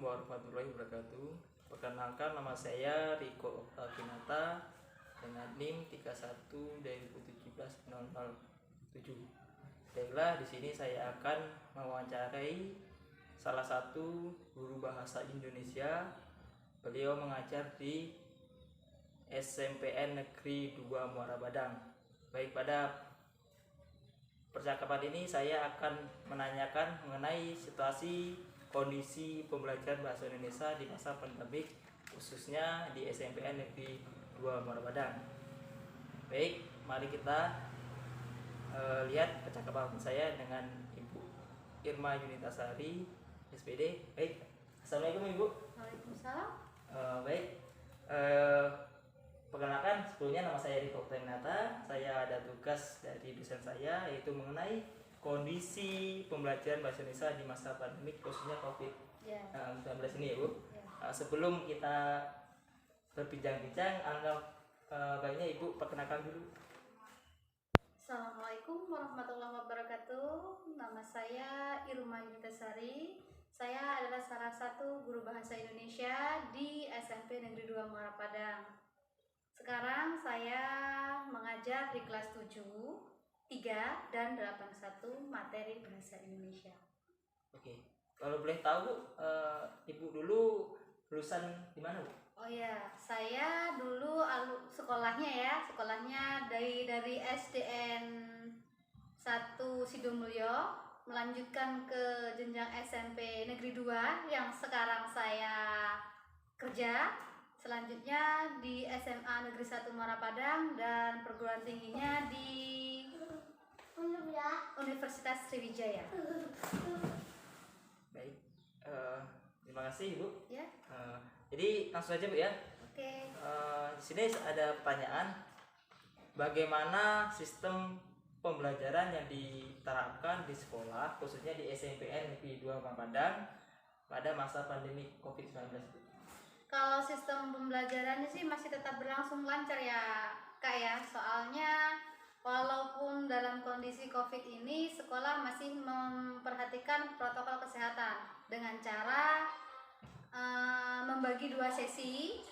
warahmatullahi wabarakatuh. Perkenalkan, nama saya Riko Kinata dengan NIM 31/2017-007. Baiklah, di sini saya akan mewawancarai salah satu guru bahasa Indonesia. Beliau mengajar di SMPN Negeri 2 Muara Badang. Baik, pada percakapan ini saya akan menanyakan mengenai situasi kondisi pembelajaran bahasa Indonesia di masa pandemik, khususnya di SMPN Negeri 2 Muara Badang. Baik, mari kita lihat percakapan saya dengan Ibu Irma Yunitasari, SPD. Baik, assalamualaikum Ibu. Waalaikumsalam. Baik, perkenalkan, sebelumnya nama saya Riko Kinata. Saya ada tugas dari dosen saya, yaitu mengenai kondisi pembelajaran bahasa Indonesia di masa pandemik, khususnya COVID-19 ini ya Bu. Sebelum kita berbincang-bincang, baiknya Ibu perkenalkan dulu. Assalamualaikum warahmatullahi wabarakatuh. Nama saya Irma Yunitasari. Saya adalah salah satu guru bahasa Indonesia di SMP Negeri 2 Muara Padang. Sekarang saya mengajar di kelas 7, 3, dan 81 materi bahasa Indonesia. Oke, kalau boleh tahu Ibu dulu lulusan di mana Bu? Oh ya, saya dulu sekolahnya dari SDN 1 Sidomulyo, melanjutkan ke jenjang SMP Negeri 2 yang sekarang saya kerja. Selanjutnya di SMA Negeri 1 Muara Padang, dan perguruan tingginya di Universitas Sriwijaya. Baik, terima kasih Ibu. Ya. Jadi langsung aja Bu ya. Oke. Di sini ada pertanyaan, bagaimana sistem pembelajaran yang diterapkan di sekolah, khususnya di SMPN Negeri 2 Muara Padang pada masa pandemi COVID-19? Kalau sistem pembelajarannya sih masih tetap berlangsung lancar ya Kak ya. Soalnya walaupun dalam kondisi COVID ini, sekolah masih memperhatikan protokol kesehatan dengan cara membagi 2 sesi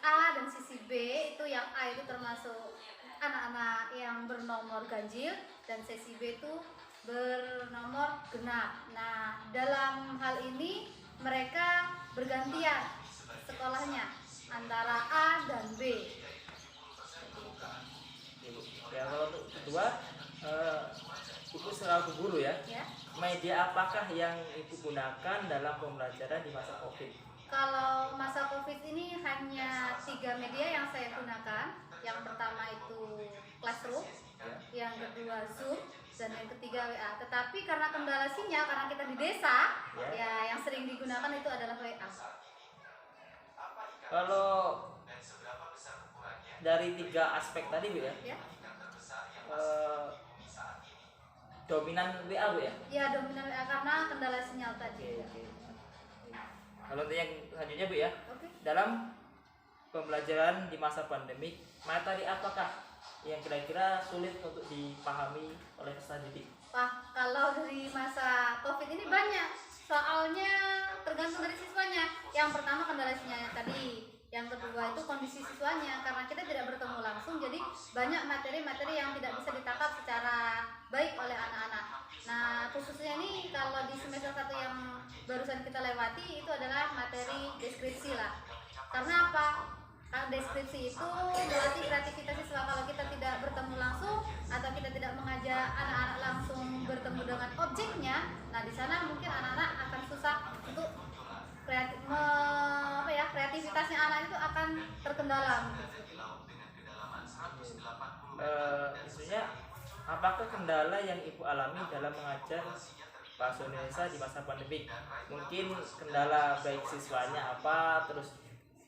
A dan sesi B. Itu yang A itu termasuk anak-anak yang bernomor ganjil, dan sesi B itu bernomor genap. Nah, dalam hal ini mereka bergantian sekolahnya antara A dan B. Ya, kalau untuk kedua, Ibu selaku guru ya. Media apakah yang Ibu gunakan dalam pembelajaran di masa COVID? Kalau masa COVID ini hanya 3 media yang saya gunakan. Yang pertama itu Classroom, yang kedua Zoom, dan yang ketiga WA. Tetapi karena kendala sinyal, karena kita di desa, ya yang sering digunakan itu adalah WA. Kalau dari 3 aspek tadi Bu ya, dominan WA Bu ya? Ya, dominan WA karena kendala sinyal tadi. Kalau untuk yang selanjutnya Bu ya, dalam pembelajaran di masa pandemik, materi apakah yang kira-kira sulit untuk dipahami oleh peserta didik? Kalau dari masa COVID ini banyak, soalnya tergantung dari siswanya. Yang pertama kendala sinyalnya tadi, yang kedua itu kondisi siswanya, karena kita tidak bertemu langsung, jadi banyak materi-materi yang tidak bisa ditangkap secara baik oleh anak-anak. Nah, khususnya ini kalau di semester 1 yang barusan kita lewati, itu adalah materi deskripsi lah. Karena apa? Deskripsi itu melatih kreativitas siswa. Kalau kita tidak bertemu langsung atau kita tidak mengajak anak-anak langsung bertemu dengan objeknya, nah di sana mungkin anak-anak akan susah untuk kreativitasnya anak itu akan terkendala. Maksudnya apakah kendala yang Ibu alami dalam mengajar bahasa Indonesia di masa pandemik? Mungkin kendala baik siswanya apa, terus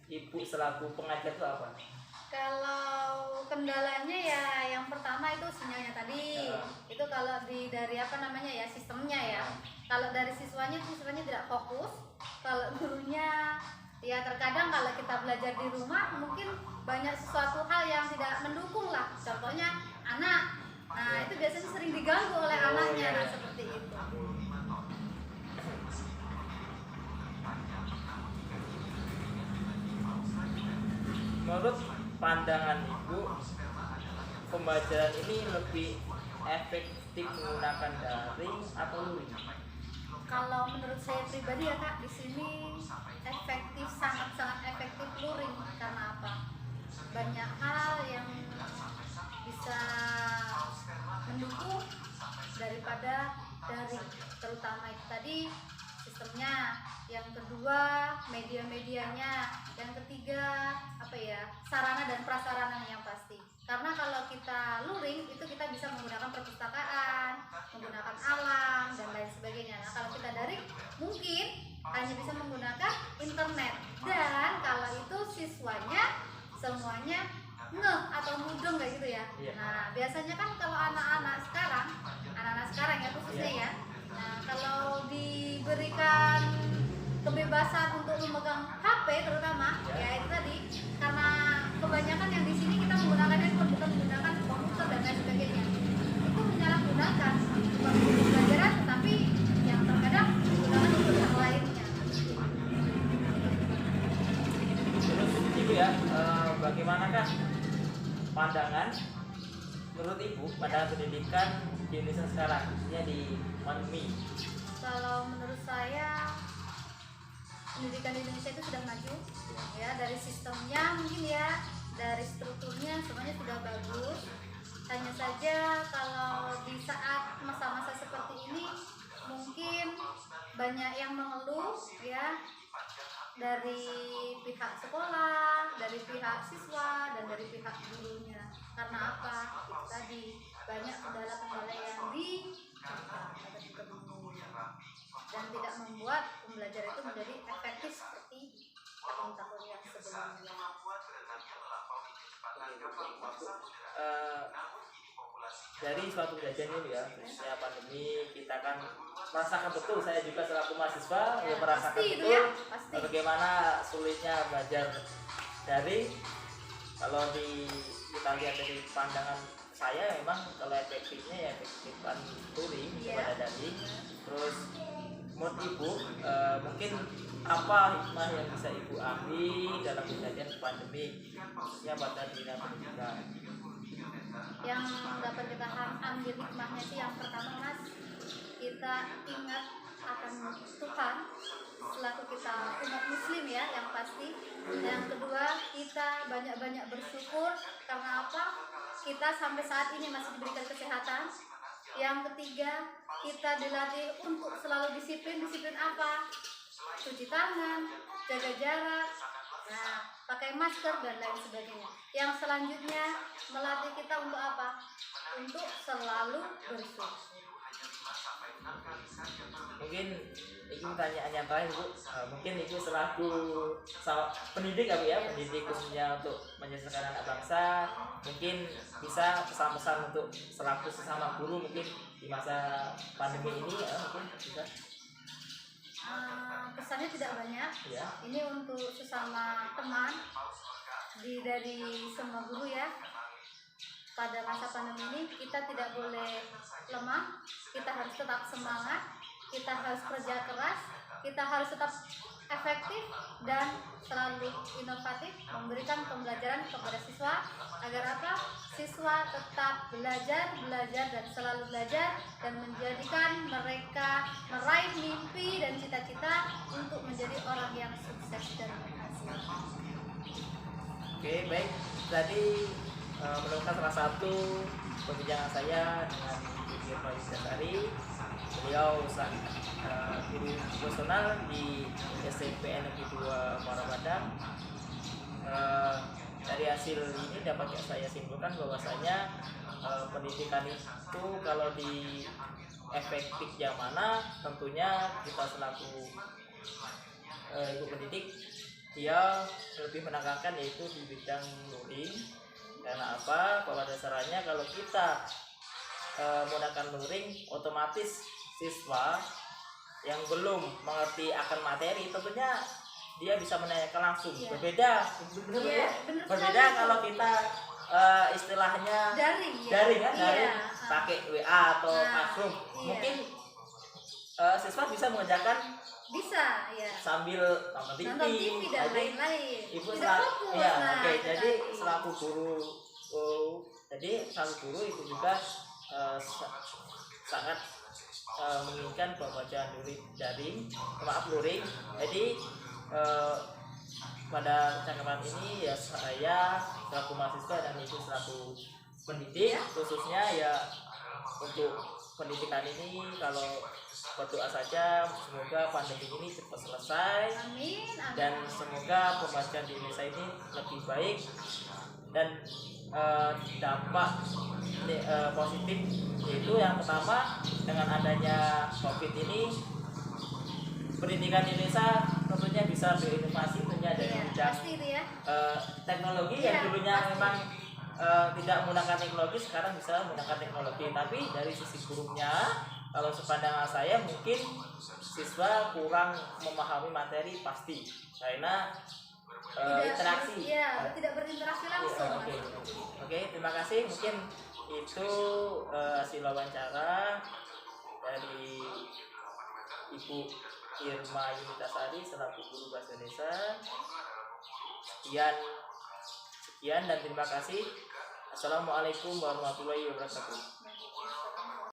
Ibu selaku pengajar itu apa? Kalau kendalanya ya yang pertama itu sinyalnya tadi. Itu kalau dari sistemnya ya. Kalau dari siswanya tidak fokus. Kalau gurunya ya terkadang kalau kita belajar di rumah mungkin banyak sesuatu hal yang tidak mendukung lah. Contohnya anak. Nah, itu biasanya sering diganggu oleh anaknya. Nah, seperti itu. menurut pandangan Ibu, pembelajaran ini lebih efektif menggunakan daring atau luring? Kalau menurut saya pribadi ya Kak, di sini efektif, sangat-sangat efektif luring. Karena apa? Banyak hal yang bisa mendukung daripada daring, terutama itu tadi sistemnya, yang kedua media-medianya, yang ketiga apa ya, sarana dan prasarana yang pasti. Karena kalau kita luring itu kita bisa menggunakan perpustakaan, menggunakan alam dan lain sebagainya. Nah kalau kita daring mungkin hanya bisa menggunakan internet, dan kalau itu siswanya semuanya ngeh atau mudeng kayak gitu ya. Iya. Nah biasanya kan kalau anak-anak sekarang ya khususnya ya, nah kalau diberikan kebebasan untuk memegang HP terutama ya itu tadi, karena kebanyakan yang di sini kita menggunakan handphone, bukan menggunakan komputer dan lain sebagainya, itu menyalahgunakan bukan untuk pembelajaran tetapi yang terkadang digunakan untuk yang lainnya. Terus Ibu ya, bagaimanakah pandangan menurut Ibu pada pendidikan di Indonesia sekarang, khususnya di pandemi? Kalau menurut saya pendidikan di Indonesia itu sudah maju ya, dari sistemnya mungkin ya, dari strukturnya semuanya sudah bagus. Hanya saja kalau di saat masa-masa seperti ini mungkin banyak yang mengeluh ya, dari pihak sekolah, dari pihak siswa, dan dari pihak gurunya. Karena apa? Itu tadi banyak kendala-kendala yang dan tidak membuat pembelajaran itu menjadi efektif seperti tahun-tahun yang sebelumnya. Dari suatu kejadian ini ya, khususnya pandemi, kita kan merasakan betul, saya juga selaku mahasiswa Ya, merasakan pasti itu betul ya, pasti. bagaimana sulitnya belajar daring. Kalau kita lihat dari pandangan saya, memang kalau efektifnya ya efektifan luring daripada daring. Terus menurut Ibu, mungkin apa hikmah yang bisa Ibu ambil dalam kejadian pandemi, khususnya pada dunia pendidikan? Yang dapat kita ambil hikmahnya sih, yang pertama Mas, kita ingat akan Tuhan selaku kita umat muslim ya, yang pasti. Yang kedua, kita banyak-banyak bersyukur karena apa? Kita sampai saat ini masih diberikan kesehatan. Yang ketiga, kita dilatih untuk selalu disiplin. Disiplin apa? Cuci tangan, jaga jarak, nah, pakai masker dan lain sebagainya. Yang selanjutnya melatih kita untuk apa? Untuk selalu bersyukur. Mungkin itu pertanyaan yang terakhir Bu, mungkin itu selaku pendidik ya, pendidik khususnya untuk menyelesaikan anak bangsa, mungkin bisa pesan-pesan untuk selaku sesama guru mungkin di masa pandemi ini ya, mungkin bisa. Pesannya tidak banyak Ya. Ini untuk sesama teman dari semua guru ya. Pada masa pandemi ini kita tidak boleh lemah, kita harus tetap semangat, kita harus kerja keras, kita harus tetap efektif dan selalu inovatif memberikan pembelajaran kepada siswa agar apa? Siswa tetap belajar dan selalu belajar, dan menjadikan mereka meraih mimpi dan cita-cita untuk menjadi orang yang sukses dan berhasil. Oke, baik. Tadi menemukan salah satu perbincangan saya dengan Ibu Irma Yudhasari. Beliau guru profesional di SMP Negeri 2 Muara Badang. Dari hasil ini dapat saya simpulkan bahwasanya pendidikan itu kalau di efektif yang mana, tentunya kita selaku ibu pendidik dia lebih menekankan yaitu di bidang luring. Karena apa? Pada dasarnya kalau kita menggunakan luring, otomatis siswa yang belum mengerti akan materi tentunya dia bisa menanyakan langsung. Iya. Berbeda Iya, berbeda kalau kita istilahnya daring kan, daring pakai WA atau Classroom. iya. Mungkin siswa bisa mengerjakan bisa ya sambil nonton TV, nonton TV dan jadi lain-lain ibu tidak fokus. ya Nah, oke, itu jadi tadi. selaku guru, jadi selaku guru itu juga sangat menginginkan pembelajaran daring, luring. Jadi pada kesempatan ini ya saya selaku mahasiswa dan ibu selaku pendidik khususnya ya untuk pendidikan ini kalau berdoa saja semoga pandemi ini cepat selesai. Amin, amin. Dan semoga pembelajaran di Indonesia ini lebih baik dan dampak positif yaitu yang pertama dengan adanya COVID ini pendidikan Indonesia tentunya bisa berinovasi tentunya dari bidang pasti itu ya. Teknologi Iya, yang dulunya pasti. memang tidak menggunakan teknologi sekarang bisa menggunakan teknologi, tapi dari sisi gurunya kalau sepandangan saya mungkin siswa kurang memahami materi pasti karena interaksi tidak berinteraksi langsung. Oke, terima kasih. Mungkin itu hasil wawancara dari Ibu Irma Yunitasari selaku guru bahasa Indonesia. Sekian dan terima kasih. Assalamualaikum warahmatullahi wabarakatuh.